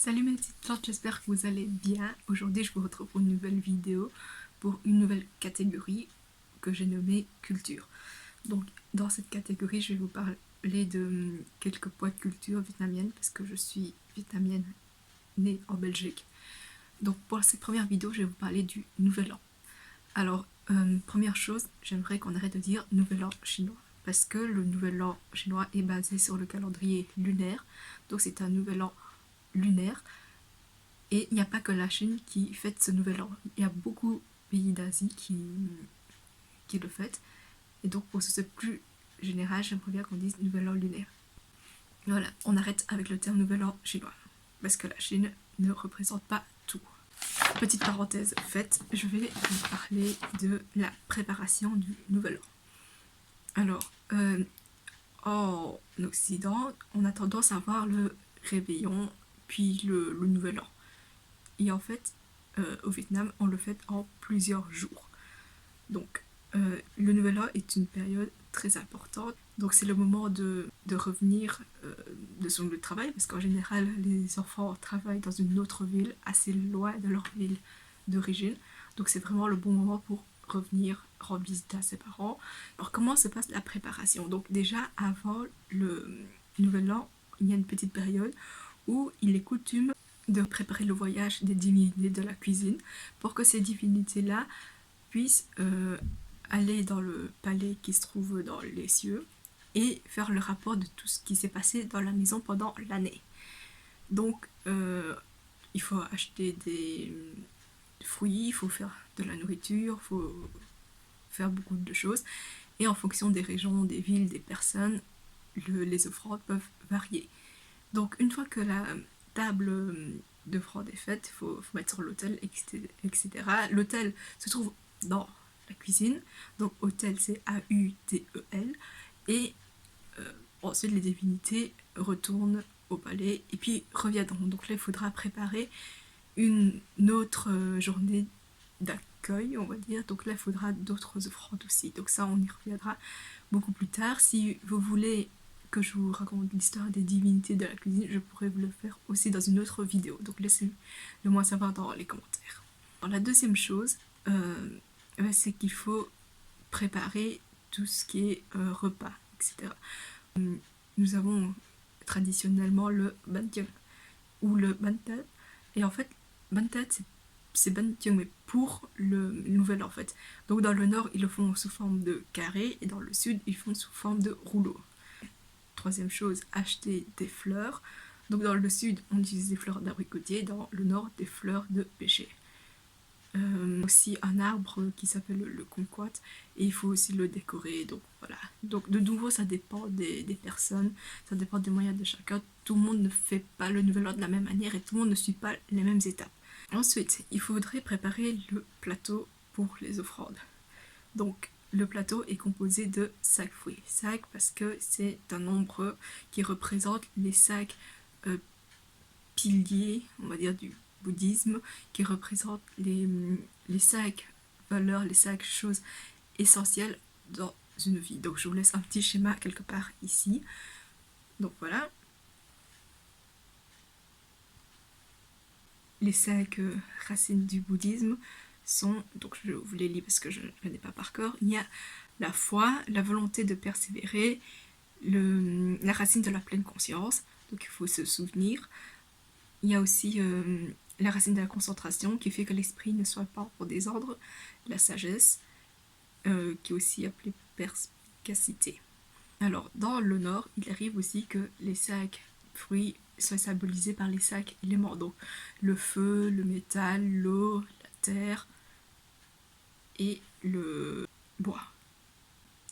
Salut mes petites plantes, j'espère que vous allez bien. Aujourd'hui je vous retrouve pour une nouvelle vidéo, pour une nouvelle catégorie que j'ai nommée culture. Donc dans cette catégorie je vais vous parler de quelques poids de culture vietnamienne parce que je suis vietnamienne née en Belgique. Donc pour cette première vidéo je vais vous parler du Nouvel An. Alors première chose, j'aimerais qu'on arrête de dire Nouvel An chinois parce que le Nouvel An chinois est basé sur le calendrier lunaire, donc c'est un Nouvel An lunaire. Et il n'y a pas que la Chine qui fête ce nouvel an. Il y a beaucoup de pays d'Asie qui le fêtent. Et donc pour ce plus général, j'aimerais bien qu'on dise nouvel an lunaire. Voilà, on arrête avec le terme nouvel an chinois. Parce que la Chine ne représente pas tout. Petite parenthèse faite, je vais vous parler de la préparation du nouvel an. Alors, en Occident, on a tendance à voir le réveillon, puis le nouvel an. Et en fait, au Vietnam, on le fête en plusieurs jours. Donc, le Nouvel An est une période très importante. Donc, c'est le moment de revenir de son lieu de travail, parce qu'en général, les enfants travaillent dans une autre ville, assez loin de leur ville d'origine. Donc, c'est vraiment le bon moment pour revenir rendre visite à ses parents. Alors, comment se passe la préparation? Donc, déjà, avant le Nouvel An, il y a une petite période où il est coutume de préparer le voyage des divinités de la cuisine pour que ces divinités-là puissent aller dans le palais qui se trouve dans les cieux et faire le rapport de tout ce qui s'est passé dans la maison pendant l'année. Donc, il faut acheter des fruits, il faut faire de la nourriture, il faut faire beaucoup de choses. Et en fonction des régions, des villes, des personnes, les offrandes peuvent varier. Donc, une fois que la table d'offrande est faite, il faut mettre sur l'autel, etc. L'autel se trouve dans la cuisine, donc autel c'est A-U-T-E-L, et ensuite les divinités retournent au palais et puis reviendront. Donc là il faudra préparer une autre journée d'accueil, on va dire. Donc là il faudra d'autres offrandes aussi. Donc ça on y reviendra beaucoup plus tard. Si vous voulez que je vous raconte l'histoire des divinités de la cuisine, je pourrais vous le faire aussi dans une autre vidéo. Donc laissez-le moi savoir dans les commentaires. Alors, la deuxième chose, c'est qu'il faut préparer tout ce qui est repas, etc. Nous avons traditionnellement le bantieng ou le bantat. Et en fait, bantat c'est bantieng mais pour le nouvel an en fait. Donc dans le nord ils le font sous forme de carré et dans le sud ils font sous forme de rouleau. Troisième chose, acheter des fleurs. Donc dans le sud on utilise des fleurs d'abricotier, dans le nord des fleurs de pêcher. Aussi un arbre qui s'appelle le kumquat et il faut aussi le décorer, donc voilà. Donc de nouveau ça dépend des personnes, ça dépend des moyens de chacun. Tout le monde ne fait pas le nouvel an de la même manière et tout le monde ne suit pas les mêmes étapes. Ensuite il faudrait préparer le plateau pour les offrandes. Donc le plateau est composé de 5 fruits. 5 parce que c'est un nombre qui représente les 5 piliers, on va dire, du bouddhisme, qui représentent les 5 valeurs, les 5 choses essentielles dans une vie. Donc je vous laisse un petit schéma quelque part ici. Donc voilà. Les 5 racines du bouddhisme sont, donc je vous les lis parce que je ne connais pas par cœur, il y a la foi, la volonté de persévérer, la racine de la pleine conscience, donc il faut se souvenir. Il y a aussi la racine de la concentration qui fait que l'esprit ne soit pas pour désordre, la sagesse, qui est aussi appelée perspicacité. Alors dans le nord, il arrive aussi que les 5 fruits soient symbolisés par les 5 éléments, donc le feu, le métal, l'eau, la terre et le bois.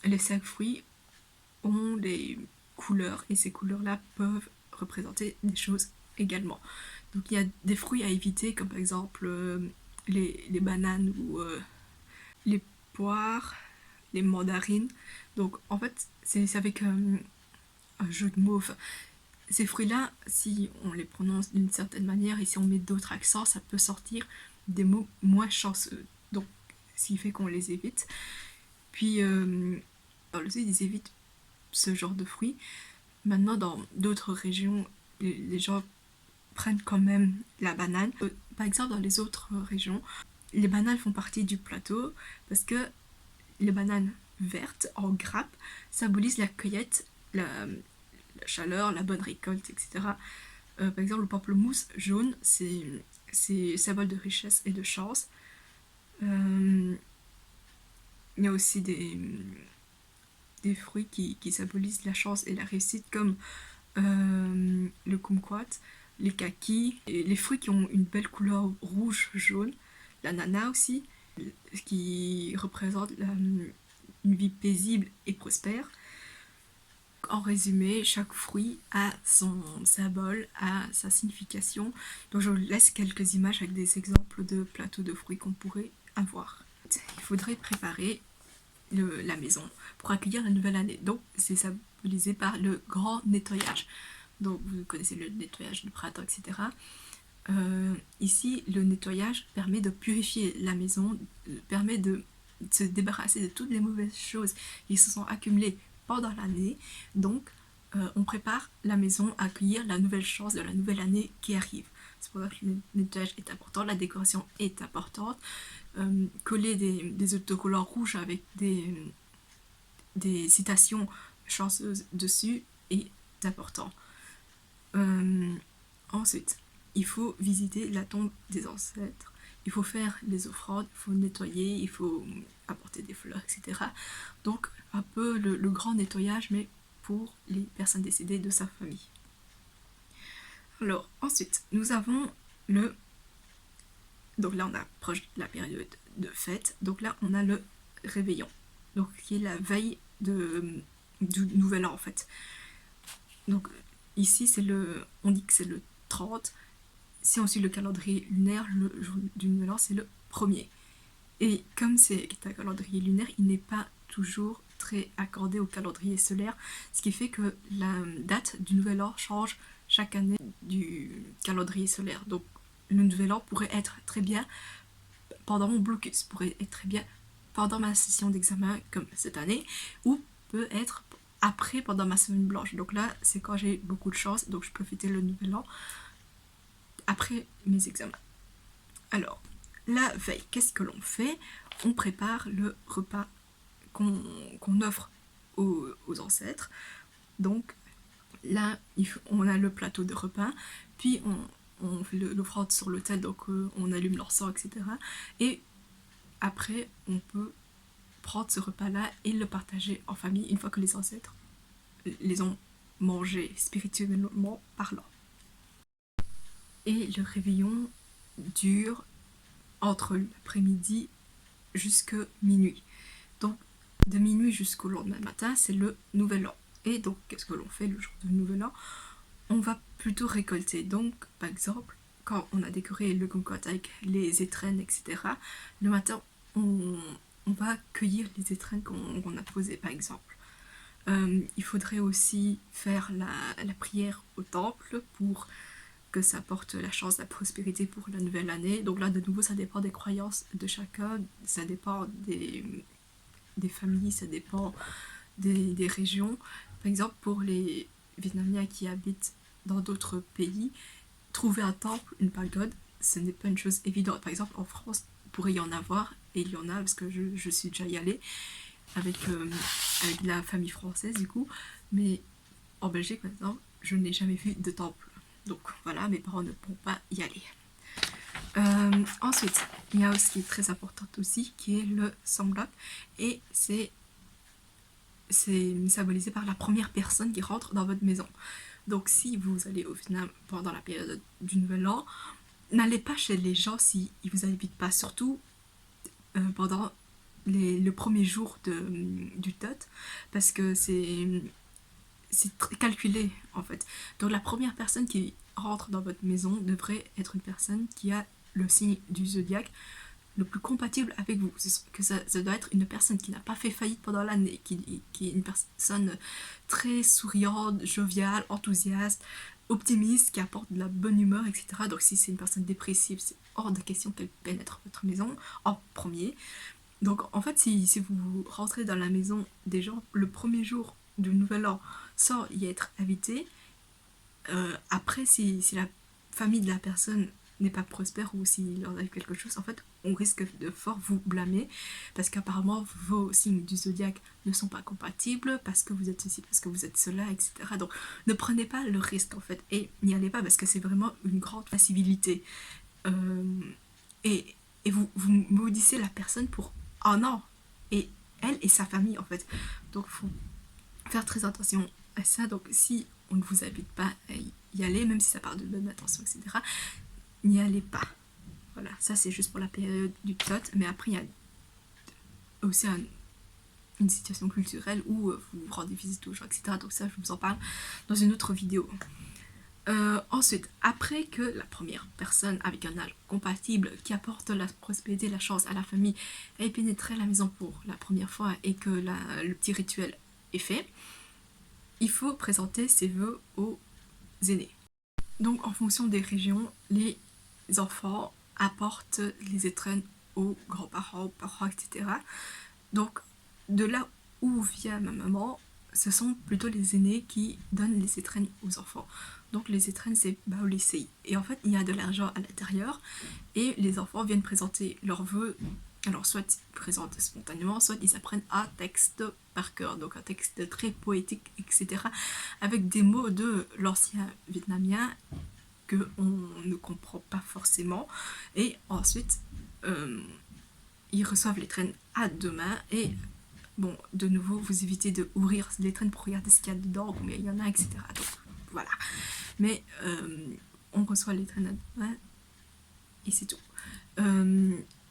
Les 5 fruits ont des couleurs et ces couleurs-là peuvent représenter des choses également. Donc il y a des fruits à éviter comme par exemple les bananes ou les poires, les mandarines. Donc en fait c'est avec un jeu de mots. Enfin, ces fruits-là, si on les prononce d'une certaine manière et si on met d'autres accents, ça peut sortir des mots moins chanceux. Donc ce qui fait qu'on les évite. Puis dans le sud ils évitent ce genre de fruits. Maintenant dans d'autres régions, les gens prennent quand même la banane. Par exemple, dans les autres régions, les bananes font partie du plateau parce que les bananes vertes en grappe symbolisent la cueillette, la chaleur, la bonne récolte, etc. Par exemple, le pamplemousse jaune, c'est symbole de richesse et de chance. Il y a aussi des fruits qui symbolisent la chance et la réussite, comme le kumquat, les kakis, et les fruits qui ont une belle couleur rouge-jaune, l'ananas aussi, qui représente une vie paisible et prospère. En résumé, chaque fruit a son symbole, a sa signification. Donc je vous laisse quelques images avec des exemples de plateaux de fruits qu'on pourrait avoir. Il faudrait préparer la maison pour accueillir la nouvelle année. Donc c'est symbolisé par le grand nettoyage. Donc vous connaissez le nettoyage du printemps, etc. Ici, le nettoyage permet de purifier la maison, permet de se débarrasser de toutes les mauvaises choses qui se sont accumulées pendant l'année. Donc on prépare la maison à accueillir la nouvelle chance de la nouvelle année qui arrive. C'est pour ça que le nettoyage est important, la décoration est importante. Coller des autocollants rouges avec des citations chanceuses dessus est important. Ensuite, il faut visiter la tombe des ancêtres, il faut faire les offrandes, il faut nettoyer, il faut apporter des fleurs, etc. Donc un peu le grand nettoyage, mais pour les personnes décédées de sa famille. Alors ensuite, nous avons donc là on approche de la période de fête, donc là on a le réveillon, donc qui est la veille du nouvel an en fait. Donc ici on dit que c'est le 30, si on suit le calendrier lunaire, le jour du nouvel an c'est le 1er. Et comme c'est un calendrier lunaire, il n'est pas toujours très accordé au calendrier solaire, ce qui fait que la date du nouvel an change chaque année du calendrier solaire. Donc le nouvel an pourrait être très bien pendant mon blocus, pourrait être très bien pendant ma session d'examen comme cette année, ou peut être après pendant ma semaine blanche. Donc là c'est quand j'ai beaucoup de chance, donc je peux fêter le nouvel an après mes examens. Alors la veille, qu'est-ce que l'on fait? On prépare le repas qu'on offre aux ancêtres. Donc là on a le plateau de repas, puis on fait l'offrande sur l'autel, donc on allume l'encens, etc. Et après on peut prendre ce repas là et le partager en famille une fois que les ancêtres les ont mangés spirituellement parlant. Et le réveillon dure entre l'après-midi jusqu'à minuit. Donc de minuit jusqu'au lendemain matin, c'est le nouvel an. Et donc qu'est-ce que l'on fait le jour du nouvel an? On va plutôt récolter. Donc par exemple, quand on a décoré le kumquat avec les étrennes, etc., le matin on va cueillir les étrennes qu'on a posées par exemple. Il faudrait aussi faire la prière au temple pour que ça porte la chance, la prospérité pour la nouvelle année. Donc là de nouveau ça dépend des croyances de chacun, ça dépend des familles, ça dépend des régions. Par exemple pour les Vietnamiens qui habitent dans d'autres pays, trouver un temple, une pagode, ce n'est pas une chose évidente. Par exemple en France il pourrait y en avoir, et il y en a parce que je suis déjà y allée avec la famille française du coup, mais en Belgique par exemple je n'ai jamais vu de temple. Donc voilà, mes parents ne pourront pas y aller. Ensuite, il y a aussi qui est très importante aussi, qui est le samglak, et c'est symbolisé par la première personne qui rentre dans votre maison. Donc si vous allez au Vietnam pendant la période du nouvel an, n'allez pas chez les gens s'ils ne vous invitent pas, surtout pendant le premier jour du Tet, parce que c'est calculé en fait. Donc la première personne qui rentre dans votre maison devrait être une personne qui a le signe du zodiaque le plus compatible avec vous. Que ça doit être une personne qui n'a pas fait faillite pendant l'année, qui est une personne très souriante, joviale, enthousiaste, optimiste, qui apporte de la bonne humeur, etc. Donc si c'est une personne dépressive, c'est hors de question qu'elle pénètre votre maison en premier. Donc en fait si vous rentrez dans la maison des gens le premier jour du nouvel an sans y être invité, après si la famille de la personne n'est pas prospère ou s'il leur arrive quelque chose, en fait, on risque de fort vous blâmer parce qu'apparemment vos signes du zodiaque ne sont pas compatibles, parce que vous êtes ceci, parce que vous êtes cela, etc. Donc ne prenez pas le risque en fait et n'y allez pas parce que c'est vraiment une grande facilité. Et vous maudissez la personne pour un an et elle et sa famille en fait. Donc il faut faire très attention à ça. Donc si on ne vous invite pas à y aller, même si ça part de bonne intention, etc., n'y allez pas. Voilà, ça c'est juste pour la période du tot, mais après il y a aussi une situation culturelle où vous rendez visite aux gens, etc. Donc ça, je vous en parle dans une autre vidéo. Ensuite, après que la première personne avec un âge compatible qui apporte la prospérité, la chance à la famille ait pénétré la maison pour la première fois et que le petit rituel est fait, il faut présenter ses vœux aux aînés. Donc en fonction des régions, les enfants apportent les étrennes aux grands-parents, aux parents, etc. Donc de là où vient ma maman, ce sont plutôt les aînés qui donnent les étrennes aux enfants. Donc les étrennes, c'est Baolisei. Et en fait, il y a de l'argent à l'intérieur et les enfants viennent présenter leurs vœux. Alors soit ils présentent spontanément, soit ils apprennent un texte par cœur, donc un texte très poétique, etc. avec des mots de l'ancien vietnamien qu'on ne comprend pas forcément. Et ensuite, ils reçoivent les traînes à deux mains et bon, de nouveau, vous évitez de ouvrir les traînes pour regarder ce qu'il y a dedans, combien il y en a, etc. Donc voilà. Mais on reçoit les traînes à deux mains et c'est tout.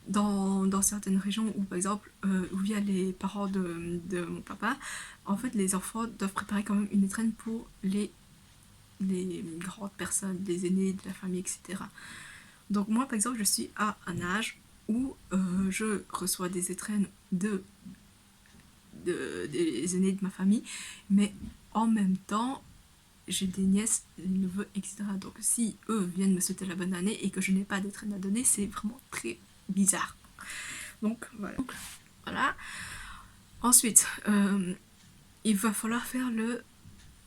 Dans certaines régions où par exemple où via les parents de mon papa, en fait les enfants doivent préparer quand même une étrenne pour les grandes personnes, les aînés de la famille, etc. Donc moi par exemple je suis à un âge où je reçois des étrennes des aînés de ma famille, mais en même temps j'ai des nièces, des neveux, etc. Donc si eux viennent me souhaiter la bonne année et que je n'ai pas d'étrennes à donner, c'est vraiment très bizarre. Donc voilà. Ensuite, il va falloir faire le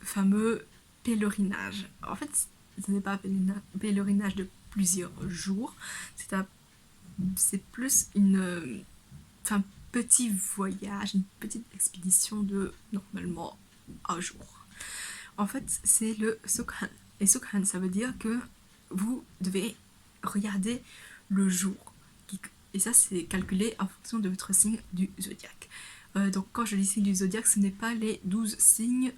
fameux pèlerinage. En fait, ce n'est pas un pèlerinage de plusieurs jours, c'est plus un petit voyage, une petite expédition de normalement un jour. En fait, c'est le Sukhan. Et Sukhan, ça veut dire que vous devez regarder le jour. Et ça, c'est calculé en fonction de votre signe du zodiaque. Donc quand je dis signe du zodiaque, ce n'est pas les 12 signes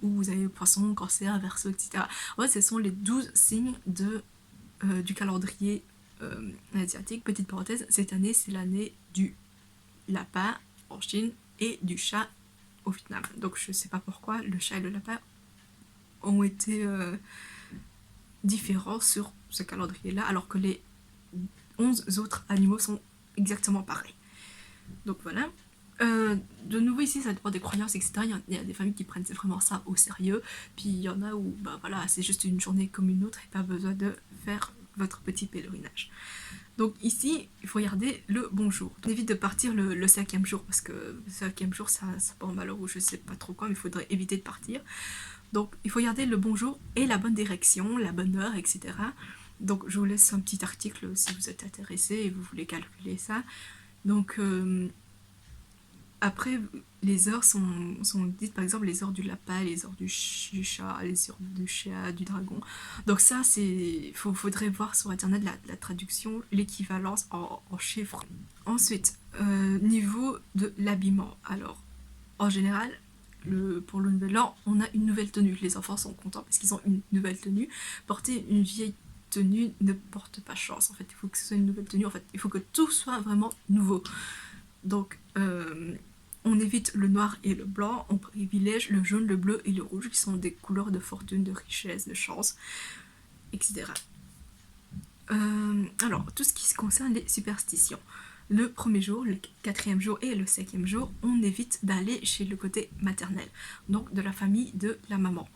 où vous avez poisson, cancer, verseau, etc. En fait, ce sont les 12 signes du calendrier asiatique. Petite parenthèse, cette année, c'est l'année du lapin en Chine et du chat au Vietnam. Donc je ne sais pas pourquoi le chat et le lapin ont été différents sur ce calendrier-là, alors que les 11 autres animaux sont exactement pareils. Donc voilà. De nouveau ici ça dépend des croyances, etc. Il y a des familles qui prennent vraiment ça au sérieux, puis il y en a où bah voilà, c'est juste une journée comme une autre et pas besoin de faire votre petit pèlerinage. Donc ici il faut regarder le bon jour. On évite de partir le 5e jour parce que le 5e jour ça porte malheur ou je sais pas trop quoi, mais il faudrait éviter de partir. Donc il faut garder le bon jour et la bonne direction, la bonne heure, etc. Donc je vous laisse un petit article si vous êtes intéressé et vous voulez calculer ça. Donc après les heures sont dites, par exemple les heures du lapin, les heures du chat, les heures du chien, du dragon. Donc ça faudrait voir sur internet la traduction, l'équivalence en chiffres. Ensuite, niveau de l'habillement. Alors en général, pour le nouvel an, on a une nouvelle tenue. Les enfants sont contents parce qu'ils ont une nouvelle tenue. Porter une vieille tenue ne porte pas chance. En fait, il faut que ce soit une nouvelle tenue. En fait, il faut que tout soit vraiment nouveau. Donc, on évite le noir et le blanc. On privilège le jaune, le bleu et le rouge, qui sont des couleurs de fortune, de richesse, de chance, etc. Alors, tout ce qui concerne les superstitions. Le premier jour, le 4e jour et le 5e jour, on évite d'aller chez le côté maternel, donc de la famille de la maman.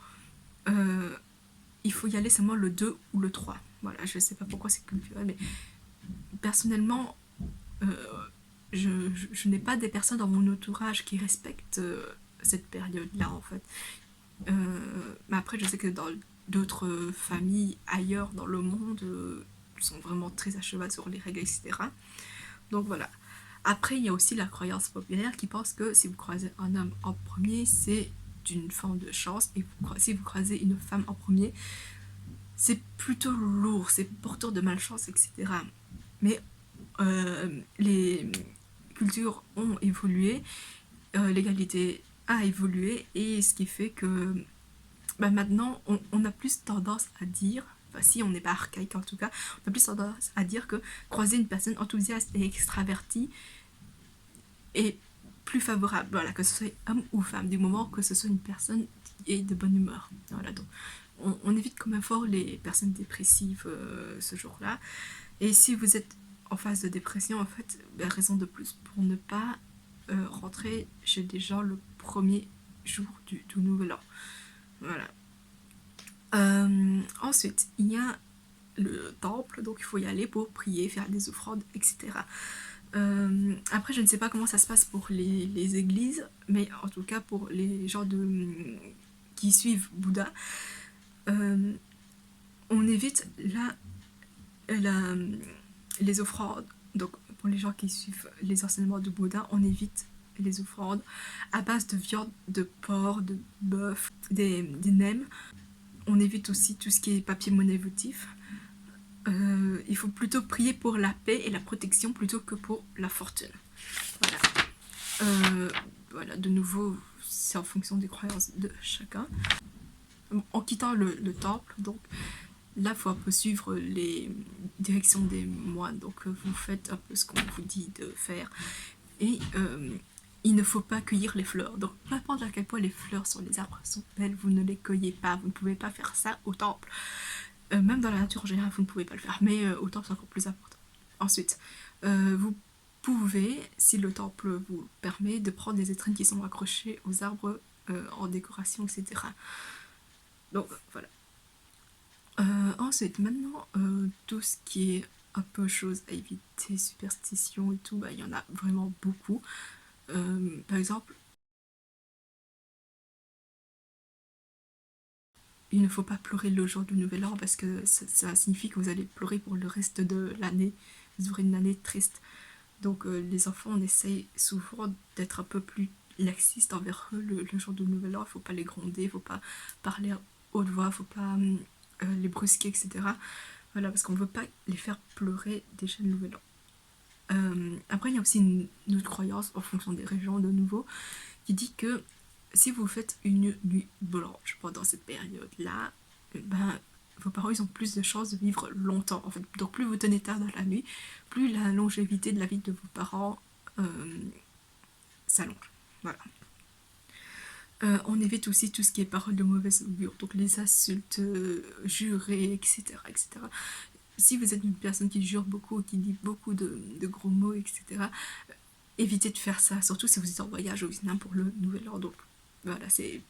Il faut y aller seulement le 2 ou le 3. Voilà, je sais pas pourquoi c'est culturel, mais personnellement, je n'ai pas des personnes dans mon entourage qui respectent cette période-là, en fait. Mais après, je sais que dans d'autres familles ailleurs dans le monde sont vraiment très à cheval sur les règles, etc. Donc voilà. Après, il y a aussi la croyance populaire qui pense que si vous croisez un homme en premier, c'est d'une forme de chance, et si vous croisez une femme en premier, c'est plutôt lourd, c'est porteur de malchance, etc. Mais les cultures ont évolué, l'égalité a évolué, et ce qui fait que maintenant on a plus tendance à dire, enfin si on n'est pas archaïque en tout cas, on a plus tendance à dire que croiser une personne enthousiaste et extravertie est plus favorable, voilà, que ce soit homme ou femme, du moment que ce soit une personne qui est de bonne humeur. Voilà, donc on évite quand même fort les personnes dépressives ce jour-là. Et si vous êtes en phase de dépression, en fait, raison de plus pour ne pas rentrer chez des gens le premier jour du nouvel an. Voilà. Ensuite, il y a le temple, donc il faut y aller pour prier, faire des offrandes, etc. Après, je ne sais pas comment ça se passe pour les églises, mais en tout cas pour les gens qui suivent Bouddha, on évite les offrandes. Donc pour les gens qui suivent les enseignements de Bouddha, on évite les offrandes à base de viande, de porc, de bœuf, des nems. On évite aussi tout ce qui est papier-monnaie votif. Il faut plutôt prier pour la paix et la protection plutôt que pour la fortune. Voilà. Voilà, de nouveau, c'est en fonction des croyances de chacun. En quittant le temple, donc là, il faut un peu suivre les directions des moines. Donc vous faites un peu ce qu'on vous dit de faire. Et il ne faut pas cueillir les fleurs. Donc peu importe à quel point les fleurs sur les arbres sont belles, vous ne les cueillez pas. Vous ne pouvez pas faire ça au temple. Même dans la nature en général, vous ne pouvez pas le faire. Mais au temple, c'est encore plus important. Ensuite, vous pouvez, si le temple vous le permet, de prendre des étrennes qui sont accrochées aux arbres en décoration, etc. Donc voilà. Ensuite, maintenant, tout ce qui est un peu chose à éviter, superstition et tout, il y en a vraiment beaucoup. Par exemple, il ne faut pas pleurer le jour du nouvel an parce que ça signifie que vous allez pleurer pour le reste de l'année. Vous aurez une année triste. Donc les enfants, on essaye souvent d'être un peu plus laxiste envers eux le jour du nouvel an. Il ne faut pas les gronder, il ne faut pas parler à haute voix, il ne faut pas les brusquer, etc. Voilà, parce qu'on ne veut pas les faire pleurer déjà le nouvel an. Après, il y a aussi une autre croyance, en fonction des régions de nouveau, qui dit que si vous faites une nuit blanche pendant cette période-là, vos parents ils ont plus de chances de vivre longtemps. En fait. Donc plus vous tenez tard dans la nuit, plus la longévité de la vie de vos parents s'allonge. Voilà. On évite aussi tout ce qui est paroles de mauvaise augure, donc les insultes, jurées, etc., etc. Si vous êtes une personne qui jure beaucoup, qui dit beaucoup de gros mots, etc., évitez de faire ça, surtout si vous êtes en voyage au Vietnam pour le nouvel an. Donc voilà, c'est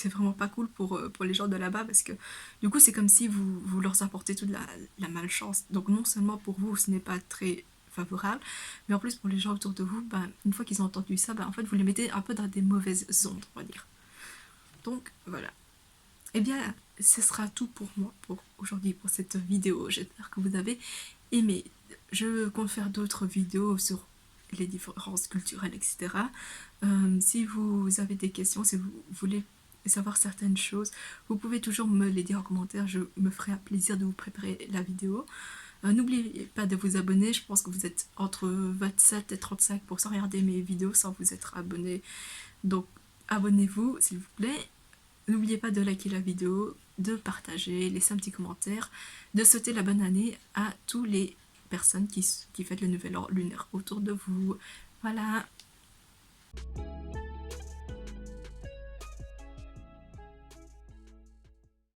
vraiment pas cool pour les gens de là-bas, parce que du coup c'est comme si vous leur apportez toute la malchance. Donc non seulement pour vous ce n'est pas très favorable, mais en plus pour les gens autour de vous, une fois qu'ils ont entendu ça, en fait vous les mettez un peu dans des mauvaises ondes, on va dire. Donc voilà. Et bien ce sera tout pour moi pour aujourd'hui, pour cette vidéo. J'espère que vous avez aimé. Je compte faire d'autres vidéos sur les différences culturelles, etc. Si vous avez des questions, si vous voulez savoir certaines choses, vous pouvez toujours me les dire en commentaire, je me ferai un plaisir de vous préparer la vidéo. N'oubliez pas de vous abonner, je pense que vous êtes entre 27 et 35% à regarder mes vidéos sans vous être abonné. Donc abonnez-vous s'il vous plaît. N'oubliez pas de liker la vidéo, de partager, laisser un petit commentaire, de souhaiter la bonne année à tous les personnes qui fêtent le nouvel an lunaire autour de vous. Voilà.